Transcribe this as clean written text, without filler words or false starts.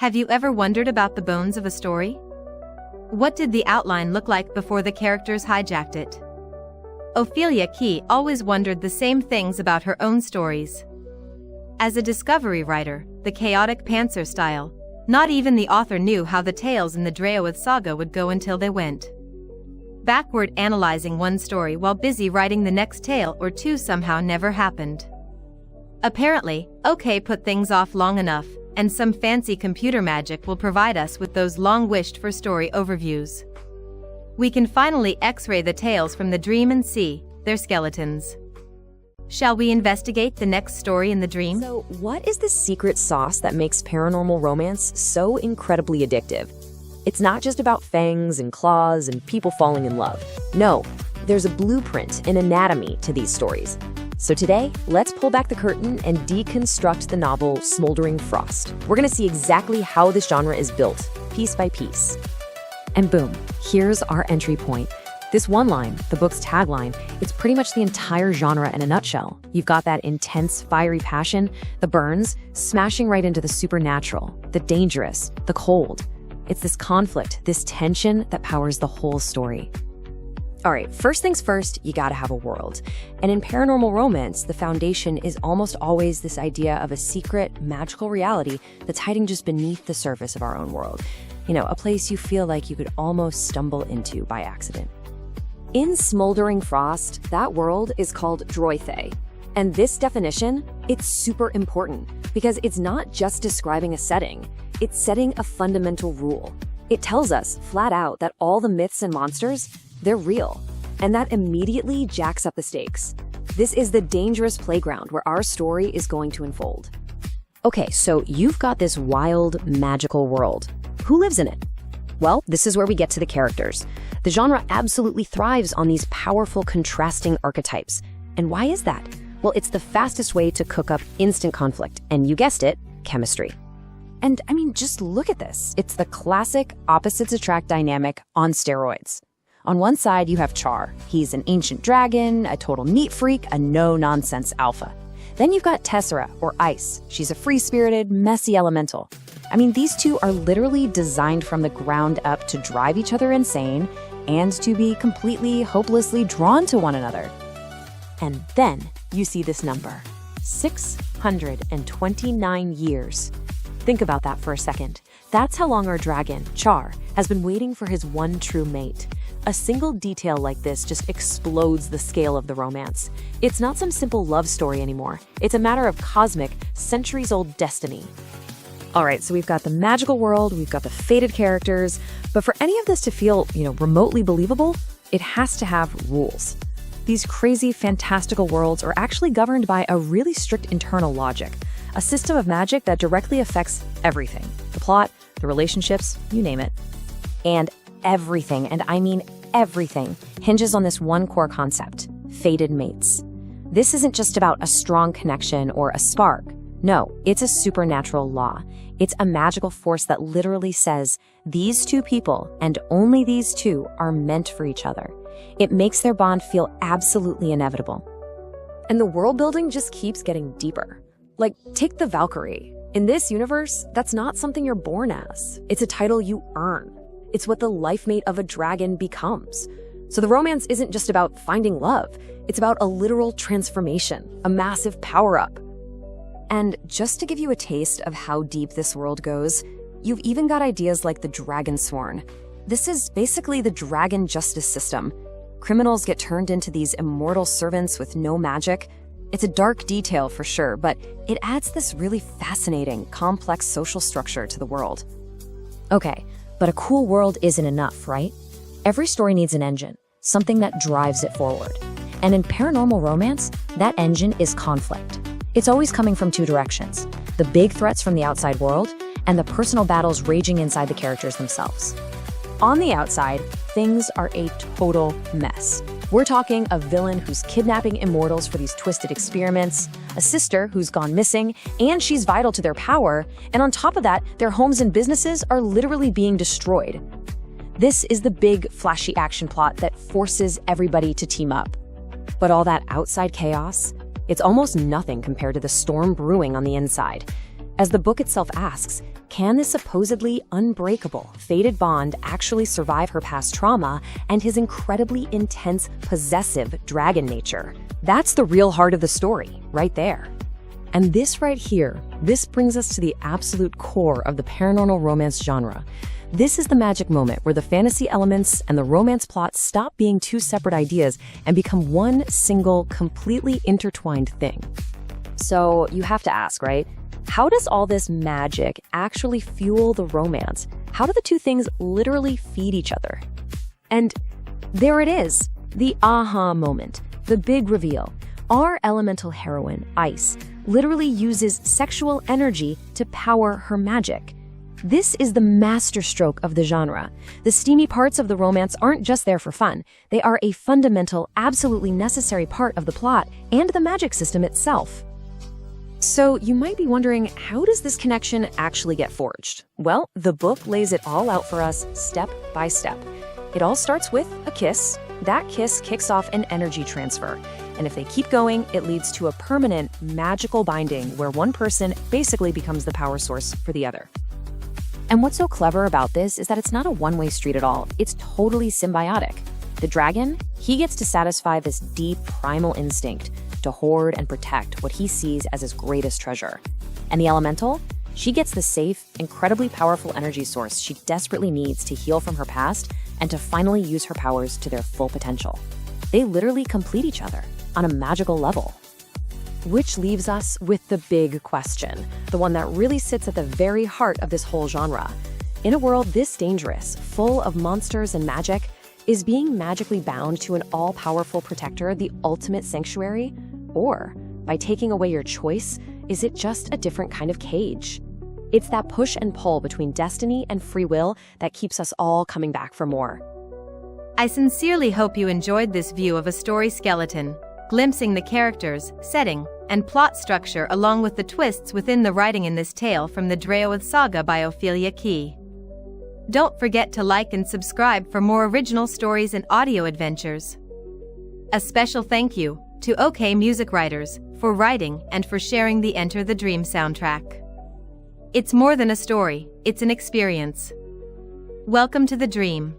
Have you ever wondered about the bones of a story? What did the outline look like before the characters hijacked it? Ophelia Key always wondered the same things about her own stories. As a discovery writer, the chaotic pantser style, not even the author knew how the tales in the Draoithe Saga would go until they went. Backward analyzing one story while busy writing the next tale or two somehow never happened. Apparently, OK put things off long enough, and some fancy computer magic will provide us with those long-wished-for story overviews. We can finally X-ray the tales from the dream and see their skeletons. Shall we investigate the next story in the dream? So, what is the secret sauce that makes paranormal romance so incredibly addictive? It's not just about fangs and claws and people falling in love. No, there's a blueprint, an anatomy to these stories. So today, let's pull back the curtain and deconstruct the novel Smoldering Frost. We're gonna see exactly how this genre is built, piece by piece. And boom, here's our entry point. This one line, the book's tagline, it's pretty much the entire genre in a nutshell. You've got that intense, fiery passion, the burns, smashing right into the supernatural, the dangerous, the cold. It's this conflict, this tension that powers the whole story. All right, first things first, you gotta have a world. And in paranormal romance, the foundation is almost always this idea of a secret, magical reality that's hiding just beneath the surface of our own world. You know, a place you feel like you could almost stumble into by accident. In Smoldering Frost, that world is called Draoithe. And this definition, it's super important because it's not just describing a setting, it's setting a fundamental rule. It tells us, flat out, that all the myths and monsters, they're real, and that immediately jacks up the stakes. This is the dangerous playground where our story is going to unfold. Okay, so you've got this wild, magical world. Who lives in it? Well, this is where we get to the characters. The genre absolutely thrives on these powerful, contrasting archetypes. And why is that? Well, it's the fastest way to cook up instant conflict, and you guessed it, chemistry. And I mean, just look at this. It's the classic opposites attract dynamic on steroids. On one side, you have Char. He's an ancient dragon, a total neat freak, a no-nonsense alpha. Then you've got Tessara, or Ice. She's a free-spirited, messy elemental. I mean, these two are literally designed from the ground up to drive each other insane and to be completely, hopelessly drawn to one another. And then you see this number, 629 years. Think about that for a second. That's how long our dragon, Char, has been waiting for his one true mate. A single detail like this just explodes the scale of the romance. It's not some simple love story anymore. It's a matter of cosmic, centuries-old destiny. All right, so we've got the magical world, we've got the fated characters, but for any of this to feel, remotely believable, it has to have rules. These crazy, fantastical worlds are actually governed by a really strict internal logic, a system of magic that directly affects everything. The plot, the relationships, you name it. And everything, and I mean everything, hinges on this one core concept, fated mates. This isn't just about a strong connection or a spark. No, it's a supernatural law. It's a magical force that literally says these two people, and only these two, are meant for each other. It makes their bond feel absolutely inevitable. And the world building just keeps getting deeper. Like, take the Valkyrie. In this universe, that's not something you're born as. It's a title you earn. It's what the life mate of a dragon becomes. So the romance isn't just about finding love. It's about a literal transformation, a massive power-up. And just to give you a taste of how deep this world goes, you've even got ideas like the Dragon Sworn. This is basically the dragon justice system. Criminals get turned into these immortal servants with no magic. It's a dark detail for sure, but it adds this really fascinating, complex social structure to the world. Okay, but a cool world isn't enough, right? Every story needs an engine, something that drives it forward. And in paranormal romance, that engine is conflict. It's always coming from two directions, the big threats from the outside world and the personal battles raging inside the characters themselves. On the outside, things are a total mess. We're talking a villain who's kidnapping immortals for these twisted experiments, a sister who's gone missing, and she's vital to their power, and on top of that, their homes and businesses are literally being destroyed. This is the big, flashy action plot that forces everybody to team up. But all that outside chaos, it's almost nothing compared to the storm brewing on the inside. As the book itself asks, can this supposedly unbreakable, fated bond actually survive her past trauma and his incredibly intense, possessive dragon nature? That's the real heart of the story, right there. And this right here, this brings us to the absolute core of the paranormal romance genre. This is the magic moment where the fantasy elements and the romance plot stop being two separate ideas and become one single, completely intertwined thing. So you have to ask, right? How does all this magic actually fuel the romance? How do the two things literally feed each other? And there it is, the aha moment, the big reveal. Our elemental heroine, Ice, literally uses sexual energy to power her magic. This is the masterstroke of the genre. The steamy parts of the romance aren't just there for fun. They are a fundamental, absolutely necessary part of the plot and the magic system itself. So you might be wondering, how does this connection actually get forged? Well, the book lays it all out for us step by step. It all starts with a kiss. That kiss kicks off an energy transfer. And if they keep going, it leads to a permanent, magical binding where one person basically becomes the power source for the other. And what's so clever about this is that it's not a one-way street at all. It's totally symbiotic. The dragon, he gets to satisfy this deep, primal instinct to hoard and protect what he sees as his greatest treasure. And the elemental, she gets the safe, incredibly powerful energy source she desperately needs to heal from her past and to finally use her powers to their full potential. They literally complete each other on a magical level. Which leaves us with the big question, the one that really sits at the very heart of this whole genre. In a world this dangerous, full of monsters and magic, is being magically bound to an all-powerful protector the ultimate sanctuary? Or, by taking away your choice, is it just a different kind of cage? It's that push and pull between destiny and free will that keeps us all coming back for more. I sincerely hope you enjoyed this view of a story skeleton, glimpsing the characters, setting, and plot structure along with the twists within the writing in this tale from the Draoithe Saga by Ophelia Key. Don't forget to like and subscribe for more original stories and audio adventures. A special thank you to OK Music Writers for writing and for sharing the Enter the Dream soundtrack. It's more than a story, it's an experience. Welcome to the dream.